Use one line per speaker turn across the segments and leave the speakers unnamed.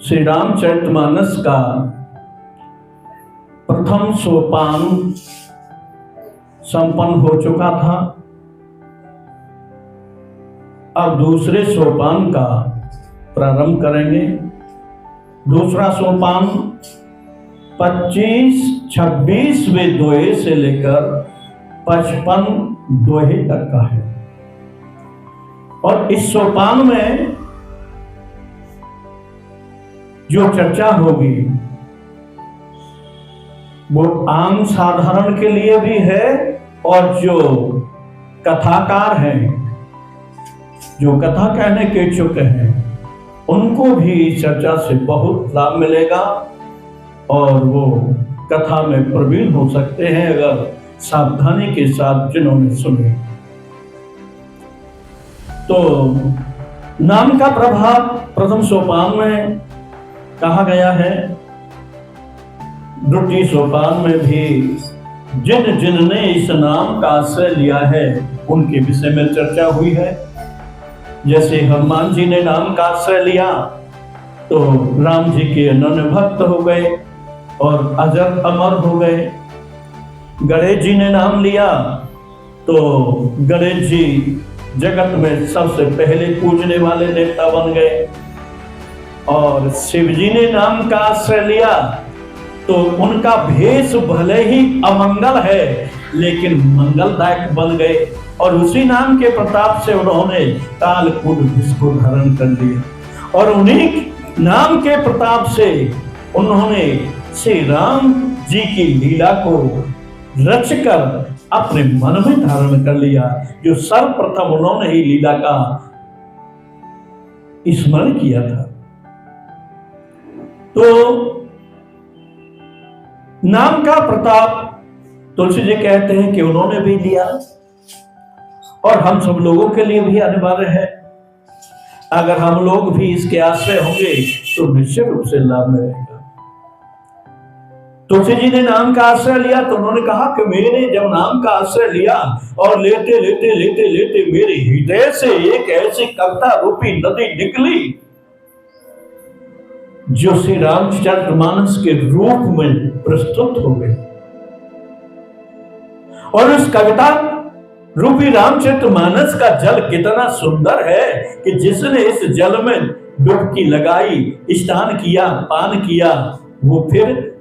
श्री रामचरितमानस का प्रथम सोपान संपन्न हो चुका था। अब दूसरे सोपान का प्रारंभ करेंगे। दूसरा सोपान 25-26वें दोहे से लेकर 55 दोहे तक का है और इस सोपान में जो चर्चा होगी वो आम साधारण के लिए भी है और जो कथाकार हैं, जो कथा कहने के इच्छुक हैं, उनको भी इस चर्चा से बहुत लाभ मिलेगा और वो कथा में प्रवीण हो सकते हैं अगर सावधानी के साथ जिन्होंने सुने। तो नाम का प्रभाव प्रथम सोपान में कहा गया है। द्वितीय सोपान में भी जिन जिनने इस नाम का आश्रय लिया है उनके विषय में चर्चा हुई है। जैसे हनुमान जी ने नाम का आश्रय लिया तो राम जी के अनन्य भक्त हो गए और अजर अमर हो गए। गणेश जी ने नाम लिया तो गणेश जी जगत में सबसे पहले पूजने वाले देवता बन गए और शिव जी ने नाम का आश्रय लिया तो उनका भेष भले ही अमंगल है लेकिन मंगलदायक बन गए और उसी नाम के प्रताप से उन्होंने कालकूट विष को धारण कर लिया और उन्हीं नाम के प्रताप से उन्होंने श्री राम जी की लीला को रचकर अपने मन में धारण कर लिया। जो सर्वप्रथम उन्होंने ही लीला का स्मरण किया था। तो नाम का प्रताप तुलसी जी कहते हैं कि उन्होंने भी लिया और हम सब लोगों के लिए भी अनिवार्य है। अगर हम लोग भी इसके आश्रय होंगे तो निश्चित रूप से लाभ मिलेगा। तुलसी जी ने नाम का आश्रय लिया तो उन्होंने कहा कि मैंने जब नाम का आश्रय लिया और लेते लेते लेते लेते मेरे हृदय से एक ऐसी कविता रूपी नदी निकली जो श्री रामचरितमानस के रूप में प्रस्तुत हो गई और उस कविता रूपी रामचरितमानस का जल कितना सुंदर है कि जिसने इस जल में डुबकी लगाई, स्नान किया, पान किया, वो फिर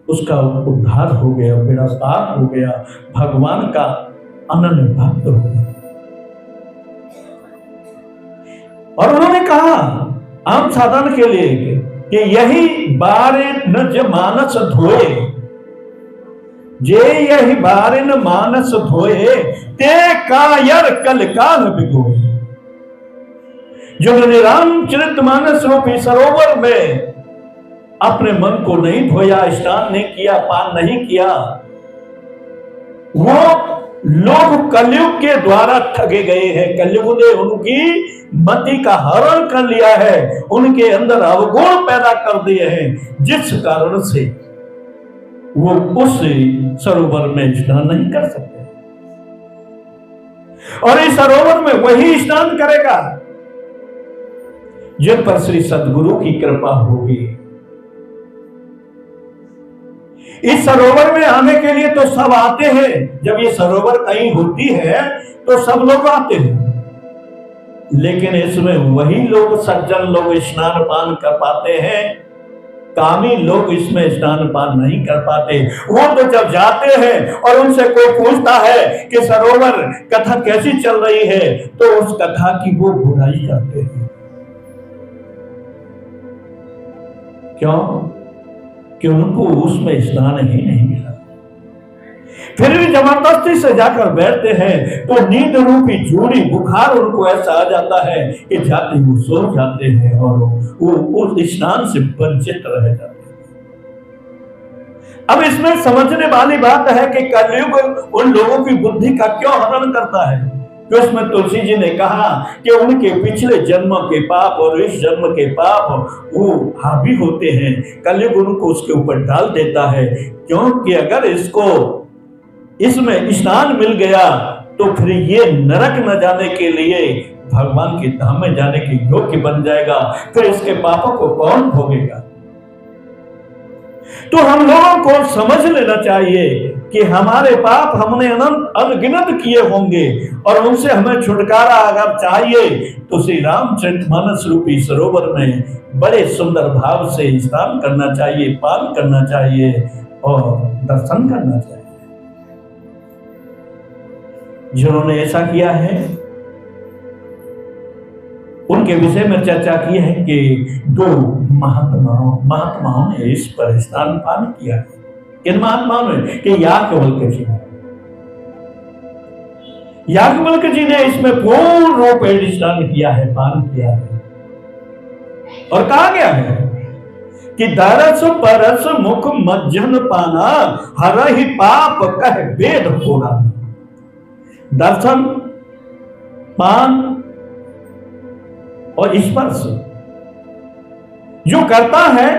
उसका उद्धार हो गया, बेड़ा पार हो गया, भगवान का अनन्य भक्त हो गया। और उन्होंने कहा आम साधन के लिए कि यही बारे न ज मानस धोए, जे यही बारे न मानस धोए, ते कायर कल काल बिगोए। जो मेरे रामचरितमानस रूपी सरोवर में अपने मन को नहीं धोया, स्नान नहीं किया, पान नहीं किया, वो लोग कलयुग के द्वारा ठगे गए हैं। कलयुग ने उनकी मति का हरण कर लिया है, उनके अंदर अवगुण पैदा कर दिए हैं, जिस कारण से वो उस सरोवर में स्नान नहीं कर सकते। और इस सरोवर में वही स्नान करेगा जिन पर श्री सद्गुरु की कृपा होगी। इस सरोवर में आने के लिए तो सब आते हैं। जब ये सरोवर कहीं होती है तो सब लोग आते हैं, लेकिन इसमें वही लोग सज्जन लोग स्नान पान कर पाते हैं, कामी लोग इसमें स्नान पान नहीं कर पाते। वो तो जब जाते हैं और उनसे कोई पूछता है कि सरोवर कथा कैसी चल रही है तो उस कथा की वो बुराई करते हैं। क्यों? कि उनको उसमें स्नान ही नहीं मिला। फिर भी जबरदस्ती से जाकर बैठते हैं तो नींद रूपी जूड़ी बुखार उनको ऐसा आ जाता है कि जाते वो सो जाते हैं और वो उस स्नान से वंचित रह जाते हैं। अब इसमें समझने वाली बात है कि कलयुग उन लोगों की बुद्धि का क्यों हरण करता है। तो इसमें तुलसी जी ने कहा कि उनके पिछले जन्म के पाप और इस जन्म के पाप वो हावी होते हैं, कलयुग उनको उसके ऊपर डाल देता है। क्योंकि अगर इसको इसमें स्नान मिल गया तो फिर ये नरक न जाने के लिए भगवान के धाम में जाने के योग्य बन जाएगा, फिर इसके पापों को कौन भोगेगा? तो हम लोगों को समझ लेना चाहिए कि हमारे पाप हमने अनगिनत किए होंगे और उनसे हमें छुटकारा अगर चाहिए तो श्री रामचरितमानस रूपी सरोवर में बड़े सुंदर भाव से स्नान करना चाहिए, पान करना चाहिए और दर्शन करना चाहिए। जिन्होंने ऐसा किया है उनके विषय में चर्चा की है कि दो महात्माओं ने इस पर स्नान पान किया है। किन महात्माओं ने? कि याज्ञवल्क्य जी। याज्ञवल्क्य जी ने इसमें पूर्ण रूप से स्नान किया है, पान किया है। और कहा गया है कि दरस परस मुख मज्जन पाना हरहि पाप कह वेद पुराण। दर्शन, पान और स्पर्श जो करता है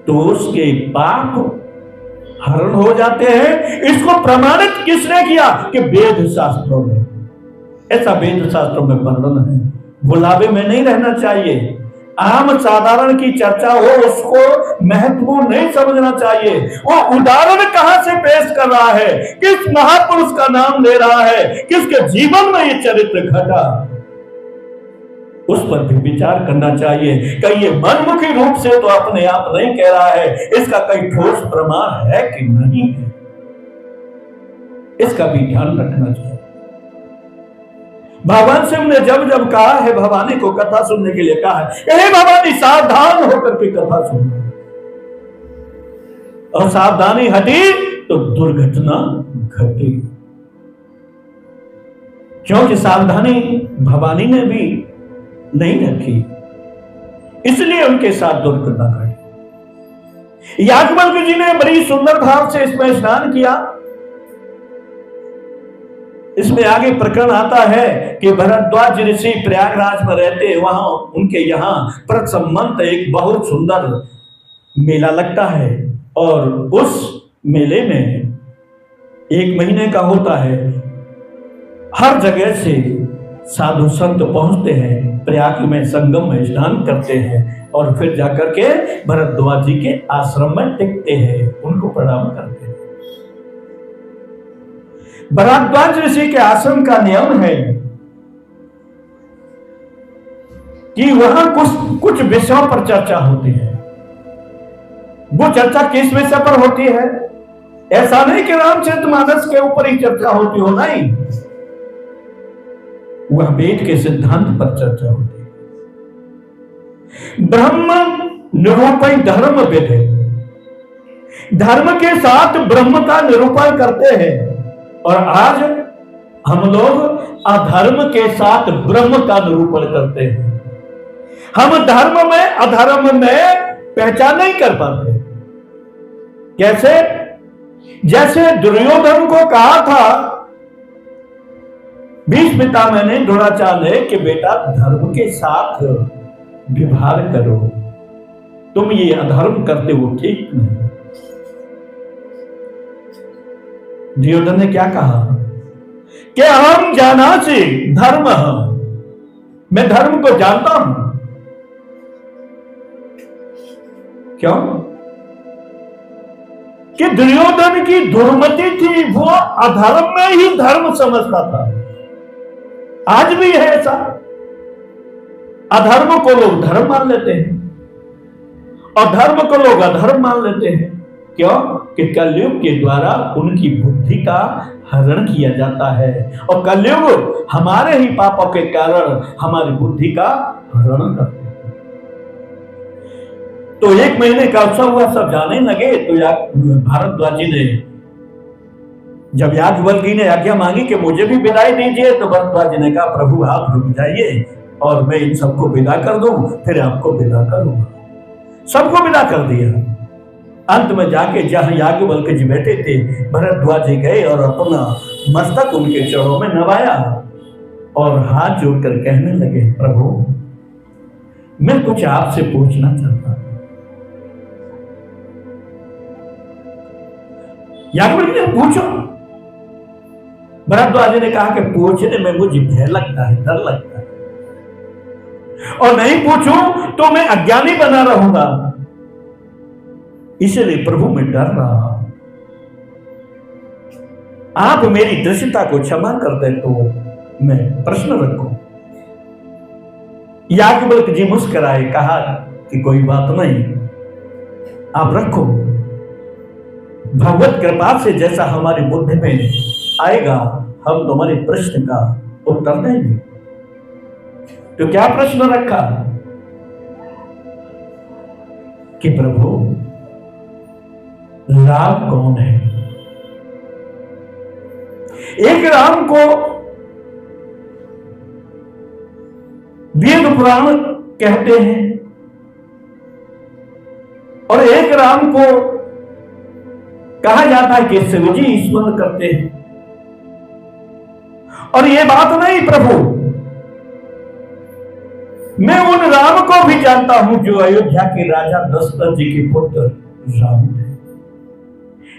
तो उसके पाप हरण हो जाते हैं। इसको प्रमाणित किसने किया? कि वेद शास्त्रों में। ऐसा वेद शास्त्रों में वर्णन है। बुलावे में नहीं रहना चाहिए। आम साधारण की चर्चा हो उसको महत्वपूर्ण नहीं समझना चाहिए। वो उदाहरण कहां से पेश कर रहा है, किस महापुरुष का नाम ले रहा है, किसके जीवन में ये चरित्र घटा, उस पर भी विचार करना चाहिए। कहीं ये मनमुखी रूप से तो अपने आप नहीं कह रहा है, इसका कई ठोस प्रमाण है कि नहीं है, इसका भी ध्यान रखना चाहिए। भगवान शिव ने जब जब कहा है भवानी को कथा सुनने के लिए कहा है, हे भवानी सावधान होकर के कथा सुनो, और सावधानी हटी तो दुर्घटना घटी। क्योंकि सावधानी भवानी ने भी नहीं रखी, इसलिए उनके साथ दुर्घटना घटी। याज्ञवल्क्य जी ने बड़ी सुंदर भाव से इसमें स्नान किया। इसमें आगे प्रकरण आता है कि भरद्वाज ऋषि प्रयागराज में रहते, वहां उनके यहाँ प्रसम्मंत एक बहुत सुंदर मेला लगता है और उस मेले में 1 महीने का होता है। हर जगह से साधु संत पहुंचते हैं, प्रयाग में संगम में स्नान करते हैं और फिर जाकर के भरद्वाज जी के आश्रम में टिकते हैं, उनको प्रणाम करते हैं। भरद्वाज ऋषि के आश्रम का नियम है कि वहां कुछ विषयों पर चर्चा होती है। वो चर्चा किस विषय पर होती है? ऐसा नहीं कि रामचरितमानस के ऊपर ही चर्चा होती हो, नहीं, वह वेद के सिद्धांत पर चर्चा होती है। ब्रह्म निरूपण धर्म वेद है, धर्म के साथ ब्रह्म का निरूपण करते हैं, और आज हम लोग अधर्म के साथ ब्रह्म का निरूपण करते हैं। हम धर्म में अधर्म में पहचान नहीं कर पाते। कैसे? जैसे दुर्योधन को कहा था भीष्म पितामह ने द्रोणाचार्य कि बेटा धर्म के साथ व्यवहार करो, तुम ये अधर्म करते हो ठीक नहीं। दुर्योधन ने क्या कहा कि हम जाना से धर्म, मैं धर्म को जानता हूं। क्यों? कि दुर्योधन की दुर्मति थी, वो अधर्म में ही धर्म समझता था। आज भी है ऐसा, अधर्म को लोग धर्म मान लेते हैं और धर्म को लोग अधर्म मान लेते हैं। क्यों? कि कलयुग के द्वारा उनकी बुद्धि का हरण किया जाता है और कलयुग हमारे ही पापों के कारण हमारी बुद्धि का हरण करते हैं। तो 1 महीने का उत्सव हुआ, सब जाने लगे। तो भारद्वाज जी ने, जब याज्ञवल्क्य ने आज्ञा मांगी कि मुझे भी विदाई दीजिए, तो भारद्वाज जी ने कहा प्रभु आप रुक जाइए और मैं इन सबको विदा कर दूं, फिर आपको विदा करूंगा। सबको विदा कर दिया। अंत में जाके जहां याज्ञवल्क्य जी बैठे थे, भरद्वाज जी गए और अपना मस्तक उनके चरणों में नवाया और हाथ जोड़कर कहने लगे, प्रभु मैं कुछ आपसे पूछना चाहता हूं। याज्ञवल्क्य जी पूछो। भरद्वाज ने कहा कि पूछने में मुझे भय लगता है, डर लगता है, और नहीं पूछूं तो मैं अज्ञानी बना रहूंगा, इसलिए प्रभु मैं डर रहा हूं। आप मेरी दृष्टता को क्षमा कर दे तो मैं प्रश्न रखूं। याज्ञवल्क्य जी मुस्कुराए, कहा कि कोई बात नहीं, आप रखो, भगवत कृपा से जैसा हमारी बुद्धि में आएगा हम तुम्हारे प्रश्न का उत्तर देंगे। तो क्या प्रश्न रखा कि प्रभु राम कौन है? एक राम को वेद पुराण कहते हैं और एक राम को कहा जाता है कि शिव जी स्मरण करते हैं। और ये बात नहीं प्रभु, मैं उन राम को भी जानता हूं जो अयोध्या के राजा दशरथ जी के पुत्र राम थे,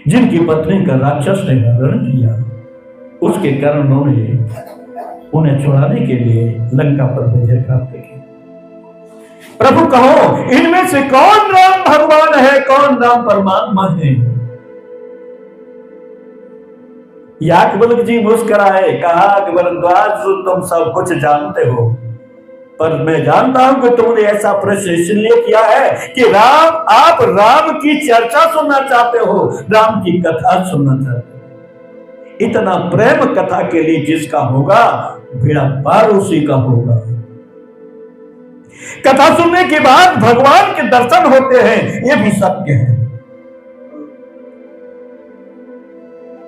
जिनकी पत्नी का राक्षस ने हरण किया। उसके कारण उन्हें छुड़ाने के लिए लंका पर विजय प्राप्त की। प्रभु कहो, इनमें से कौन राम भगवान है, कौन राम परमात्मा है? याज्ञवल्क्य जी मुस्कुराए, कहा कि भरद्वाज तुम सब कुछ जानते हो, पर मैं जानता हूं कि तुमने ऐसा प्रश्न इसलिए किया है कि आप राम की चर्चा सुनना चाहते हो, राम की कथा सुनना चाहते हो। इतना प्रेम कथा के लिए जिसका होगा बेड़ा पार उसी का होगा। कथा सुनने के बाद भगवान के दर्शन होते हैं, यह भी सत्य है।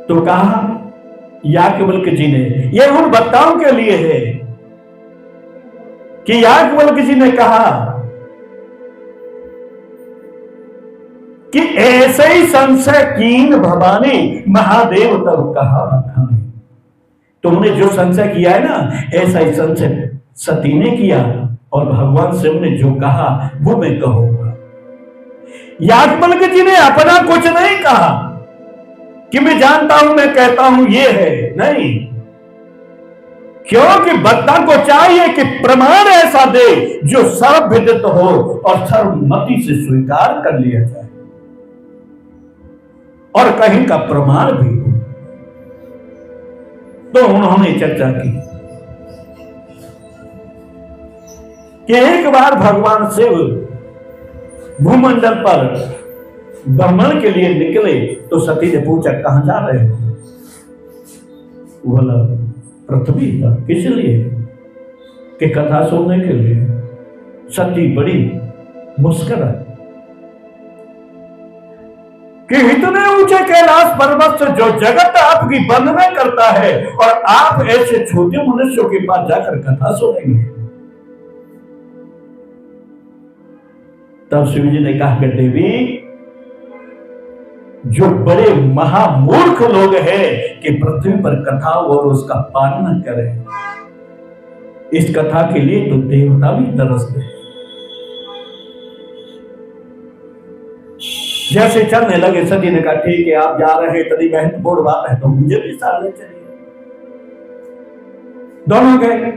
तो कहा याज्ञवल्क्य जी ने, यह उन वक्ताओं के लिए है कि याज्ञवल्क्य जी ने कहा कि ऐसे ही संशय कीन भवानी महादेव तब कहा बखानी। तुमने जो संशय किया है ना, ऐसा ही संशय सती ने किया और भगवान शिव ने जो कहा वो मैं कहूंगा। याज्ञवल्क्य जी ने अपना कुछ नहीं कहा कि मैं जानता हूं, मैं कहता हूं, ये है नहीं, क्योंकि वक्ता को चाहिए कि प्रमाण ऐसा दे जो सर्वविदित हो और सर्वमति से स्वीकार कर लिया जाए और कहीं का प्रमाण भी हो। तो उन्होंने चर्चा की कि एक बार भगवान शिव भूमंडल पर भ्रमण के लिए निकले तो सती ने पूछा, कहां जा रहे हो? बोला, पृथ्वी पर। किस लिए? कि कथा सुनने के लिए। सती बड़ी मुस्कुराई कि इतने ऊंचे कैलाश पर्वत से जो जगत आपकी वंदना करता है और आप ऐसे छोटे मनुष्यों के पास जाकर कथा सुनेंगे। तब शिव जी ने कहा कि देवी, जो बड़े महामूर्ख लोग हैं कि पृथ्वी पर कथा और उसका पालन करें, इस कथा के लिए तो देवता भी तरसते हैं। जैसे चलने लगे सती ने कहा, ठीक है आप जा रहे हैं, इतनी महत्वपूर्ण बात है तो मुझे भी साथ ले चलिए। दोनों गए।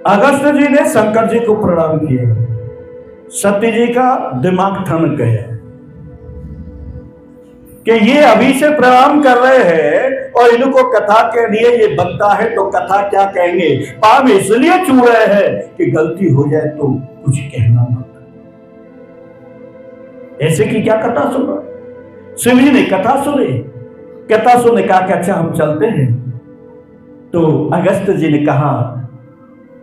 अगस्त्य जी ने शंकर जी को प्रणाम किया। सती जी का दिमाग ठनक गया कि ये अभी से प्रणाम कर रहे हैं और इनको कथा के लिए ये वक्ता है तो कथा क्या कहेंगे। पाप इसलिए छू रहे हैं कि गलती हो जाए तो कुछ कहना मत। ऐसे की क्या कथा सुनो। शिव जी ने कथा सुनी। कथा सुनने कहा कि अच्छा हम चलते हैं। तो अगस्त्य जी ने कहा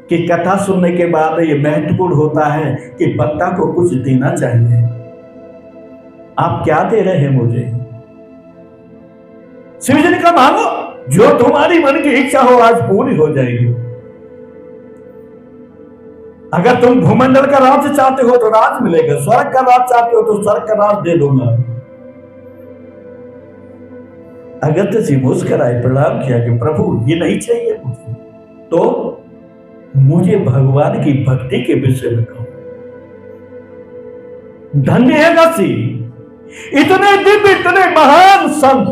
कि कथा सुनने के बाद ये महत्वपूर्ण होता है कि वक्ता को कुछ देना चाहिए। आप क्या दे रहे हैं मुझे? शिव जी ने कहा, मांगो, जो तुम्हारी मन की इच्छा हो आज पूरी हो जाएगी। अगर तुम भूमंडल का राज चाहते हो तो राज मिलेगा, स्वर्ग का राज चाहते हो तो स्वर्ग का राज दे दूंगा। अगस्त्य जी मुस्कुराए, प्रणाम किया कि प्रभु ये नहीं चाहिए मुझे, तो मुझे भगवान की भक्ति के विषय में कहो। धन्य है दासी इतने दिव्य, इतने महान संत,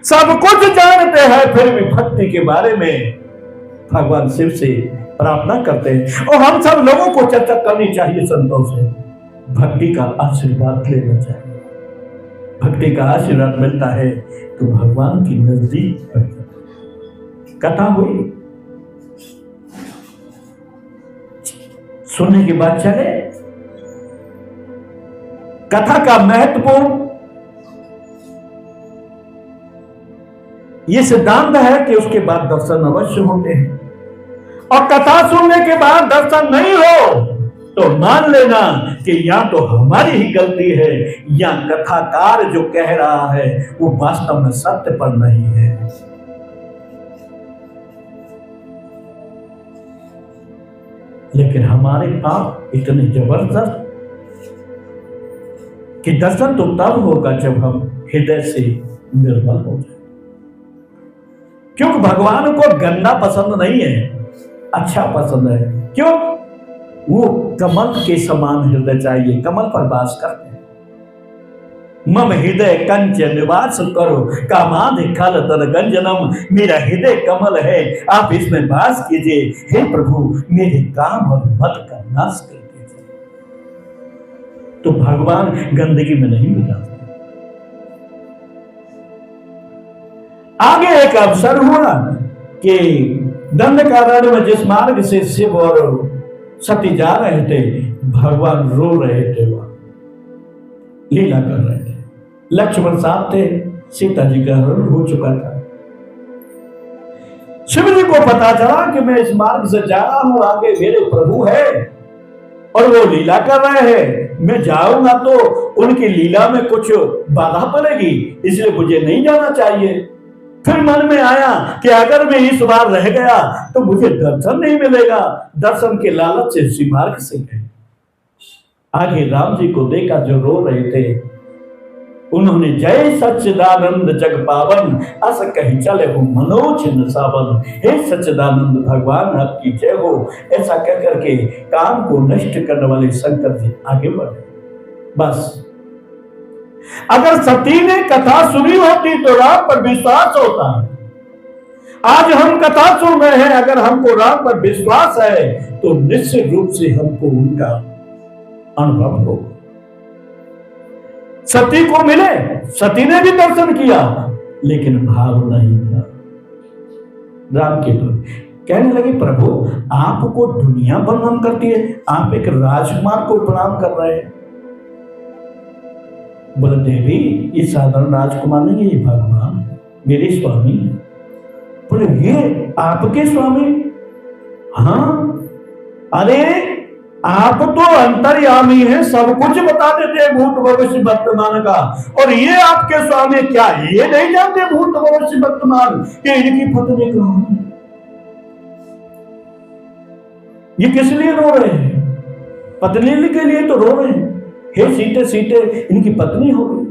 सब कुछ जानते हैं, फिर भी भक्ति के बारे में भगवान शिव से प्रार्थना करते हैं। और हम सब लोगों को चर्चा करनी चाहिए संतों से, भक्ति का आशीर्वाद लेना चाहिए। भक्ति का आशीर्वाद मिलता है तो भगवान की नजदीक कथा हुई, सुनने के बाद चले। कथा का महत्वपूर्ण ये सिद्धांत है कि उसके बाद दर्शन अवश्य होते हैं, और कथा सुनने के बाद दर्शन नहीं हो तो मान लेना कि या तो हमारी ही गलती है, या कथाकार जो कह रहा है वो वास्तव में सत्य पर नहीं है। लेकिन हमारे पाप इतने जबरदस्त कि दर्शन तो तब होगा जब हम हृदय से निर्मल हो जाए। क्योंकि भगवान को गंदा पसंद नहीं है, अच्छा पसंद है। क्यों? वो कमल के समान हृदय चाहिए, कमल पर वास करते हैं। मम हृदय कंच निवास करो कामादि खल तर गंजनम, मेरा हृदय कमल है, आप इसमें वास कीजिए। हे प्रभु, मेरे काम और मत का नाश कर दीजिए। तो भगवान गंदगी में नहीं मिला। आगे एक अवसर हुआ कि दंडकारण्य में जिस मार्ग से शिव और सती जा रहे थे, भगवान रो रहे थे, वहां लीला कर रहे थे। लक्ष्मण साथ थे, सीता जी का हरण हो चुका था। शिव जी को पता चला कि मैं इस मार्ग से जा रहा हूं, आगे मेरे प्रभु है और वो लीला कर रहे हैं, मैं जाऊंगा तो उनकी लीला में कुछ बाधा पड़ेगी, इसलिए मुझे नहीं जाना चाहिए। फिर मन में आया कि अगर मैं इस बार रह गया तो मुझे दर्शन नहीं मिलेगा। दर्शन के लालच से उसी मार्ग से गए। आगे राम जी को देखा जो रो रहे थे, उन्होंने जय सच्चिदानंद जग पावन अस कहीं चले हो मनोचिन्न सावन, हे सच्चिदानंद भगवान आपकी जय हो, ऐसा कह करके काम को नष्ट करने वाले शंकर जी आगे बढ़े। बस अगर सती ने कथा सुनी होती तो राम पर विश्वास होता। आज हम कथा सुन रहे हैं, अगर हमको राम पर विश्वास है तो निश्चित रूप से हमको उनका अनुभव हो। सती को मिले, सती ने भी दर्शन किया, लेकिन भाव नहीं था राम के प्रति। कहने लगे, प्रभु आपको दुनिया बंधन करती है, आप एक राजकुमार को प्रणाम कर रहे हैं। बोले, देवी ये साधारण राजकुमार नहीं है, ये भगवान मेरे स्वामी है। बोले, ये आपके स्वामी? हाँ, अरे आप तो अंतर्यामी हैं, सब कुछ बता देते हैं भूत भविष्य वर्तमान का, और ये आपके स्वामी क्या ये नहीं जानते भूत भविष्य वर्तमान कि इनकी पत्नी कौन है? ये किस लिए रो रहे हैं? पत्नी के लिए तो रो रहे हैं। हे सीते सीते इनकी पत्नी हो गई।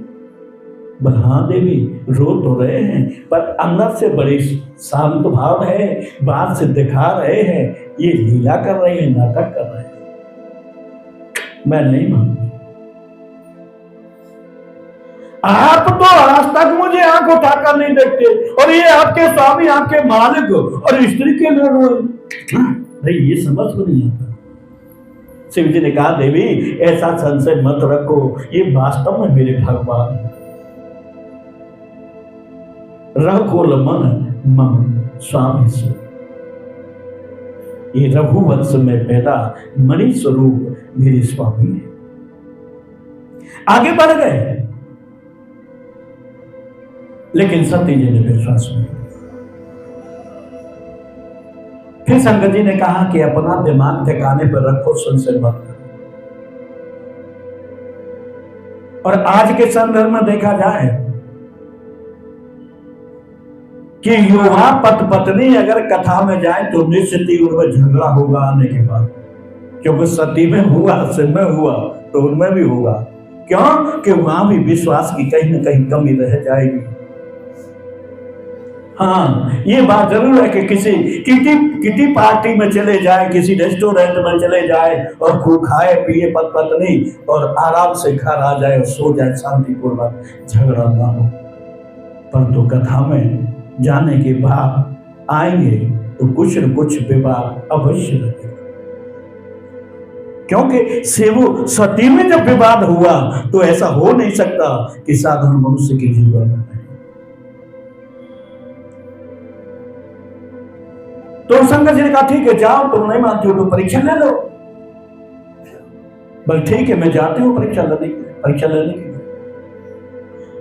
बोले, हाँ देवी रो तो रहे हैं, पर अंदर से बड़ी शांत भाव है, बात से दिखा रहे हैं, ये लीला कर रहे हैं, नाटक कर रहे हैं। मैं नहीं मानूंगी। आप तो आज तक मुझे आंख उठाकर नहीं देखते, और ये आपके स्वामी, आपके मालिक और स्त्री के लिए नहीं, ये समझ में नहीं आता। शिव जी ने कहा, देवी ऐसा संशय मत रखो, ये वास्तव में मेरे भगवान है। रघुकुल मन मम स्वामी से, ये रघुवंश में पैदा मणि स्वरूप मेरे स्वामी है। आगे बढ़ गए, लेकिन सती जी ने विश्वास नहीं। फिर शंकर जी ने कहा कि अपना दिमाग ठिकाने पर रखो, संशय मत करो। और आज के संदर्भ में देखा जाए कि युवा पति पत्नी अगर कथा में जाए तो निश्चित ही उनमें झगड़ा होगा आने के बाद, क्योंकि सती में हुआ, शिव में हुआ तो उनमें भी होगा। क्यों? कि वहां भी विश्वास की कहीं ना कहीं कमी रह जाएगी। हाँ, ये बात जरूर है कि किसी किटी किटी पार्टी में चले जाए, किसी रेस्टोरेंट में चले जाए और खूब खाए पिए पत पत्नी और आराम से घर आ जाए और सो जाए शांतिपूर्वक, झगड़ा ना हो। परंतु कथा में जाने के बाद आएंगे तो कुछ न कुछ विवाद अवश्य रहेगा, क्योंकि सेवो सती में जब विवाद हुआ तो ऐसा हो नहीं सकता कि साधारण मनुष्य के जीवन में। तो शंकर जी ने कहा ठीक है जाओ, तुम नहीं मानती हो तो परीक्षा ले लो। बल ठीक है मैं जाती हूँ परीक्षा लेने के लिए।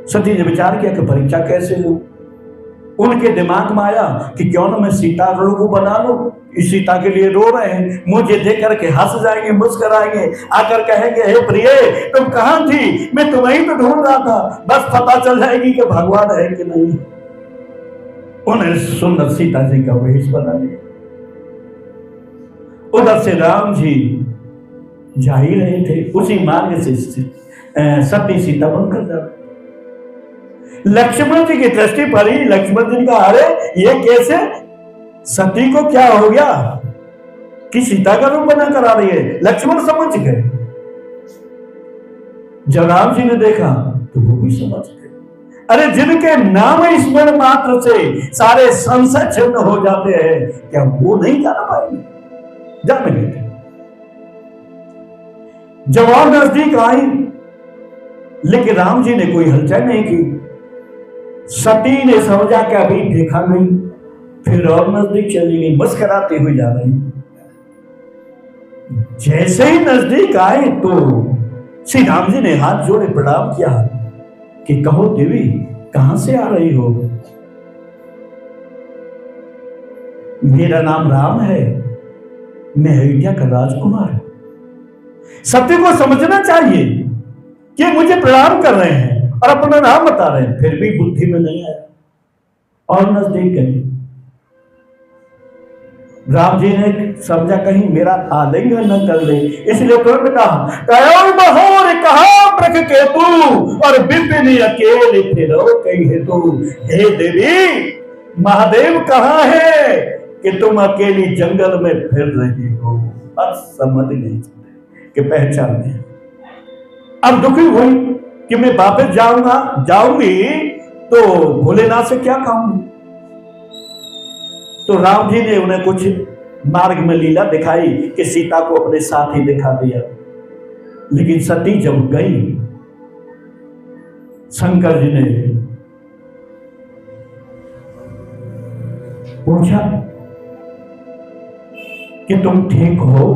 सती ने विचार किया कि परीक्षा कैसे लूं। उनके दिमाग में आया कि क्यों ना मैं सीता को बना लूं। इस सीता के लिए रो रहे हैं, मुझे देख करके हंस जाएंगे, मुस्कुराएंगे, आकर कहेंगे हे प्रिय तुम कहां थी, मैं तुम्हें ही तो ढूंढ रहा था, बस पता चल जाएगी कि भगवान है कि नहीं। उन्हें सुंदर सीता जी का वेश बना लिया। उधर से राम जी जा ही रहे थे, उसी मार्ग से सती सीता बनकर जा रहे। लक्ष्मण जी की दृष्टि पड़ी। लक्ष्मण जी का अरे ये कैसे, सती को क्या हो गया कि सीता का रूप बना कर आ रही है। लक्ष्मण समझ गए। जब राम जी ने देखा तो वो भी समझ गए। अरे जिनके नाम स्मरण मात्र से सारे संशय छिन्न हो जाते हैं, क्या वो नहीं जाना पाएंगे? जान गए थे। जब और नजदीक आई लेकिन राम जी ने कोई हलचल नहीं की। सती ने समझा कि अभी देखा नहीं, फिर और नजदीक चली गई, मुस्कुराती हुई जा रही। जैसे ही नजदीक आए तो श्री राम जी ने हाथ जोड़े प्रणाम किया कि कहो देवी कहां से आ रही हो। मेरा नाम राम है, मैं अयोध्या का राजकुमार। सत्य को समझना चाहिए कि मुझे प्रणाम कर रहे हैं और अपना नाम बता रहे हैं, फिर भी बुद्धि में नहीं आया और नजदीक गए। राम जी ने समझा कहीं मेरा आलिंगन न कर ले, इसलिए तुरंत कहा प्रख के तू और बिपिन अकेले फिरो कही तू। हे देवी महादेव कहाँ है कि तुम अकेली जंगल में फिर रही हो। बस समझ नहीं कि पहचान नहीं। अब दुखी हुई कि मैं वापस जाऊंगी तो भोलेनाथ से क्या कहूंगी। तो राम जी ने उन्हें कुछ मार्ग में लीला दिखाई कि सीता को अपने साथ ही दिखा दिया। लेकिन सती जब गई, शंकर जी ने पूछा कि तुम ठीक हो।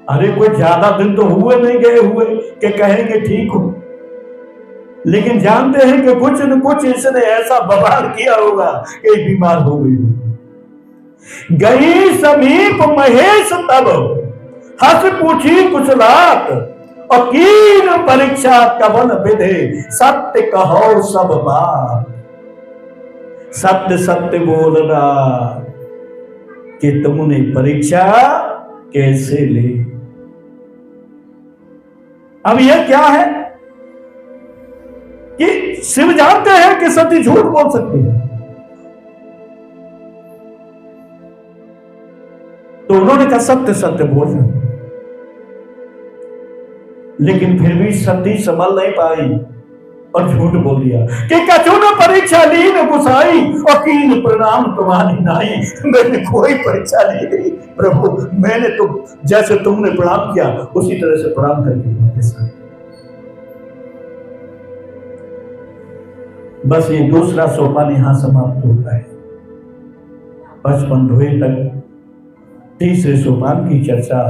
अरे कोई ज्यादा दिन तो हुए नहीं गए हुए कि कहेंगे ठीक हो, लेकिन जानते हैं कि कुछ न कुछ इसने ऐसा बवाल किया होगा कि बीमार हो गई। गई समीप महेश तब हंस पूछी कुछ रात और कीन परीक्षा कवन विधे सत्य कहो सब बात। सत्य सत्य बोलना कि तुमने परीक्षा कैसे ली। अब यह क्या है कि शिव जानते हैं कि सती झूठ बोल सकती है, तो उन्होंने कहा सत्य सत्य बोलना। लेकिन फिर भी सती संभल नहीं पाई और झूठ बोल दिया कि कछु न परीक्षा ली न गुसाई और कीन प्रणाम तुम्हारी नाई। मैंने कोई परीक्षा नहीं ली प्रभु, मैंने तो जैसे तुमने प्रणाम किया उसी तरह से प्रणाम करके बस ये दूसरा सोपान यहां समाप्त होता है। 55 तक तीसरे सोपान की चर्चा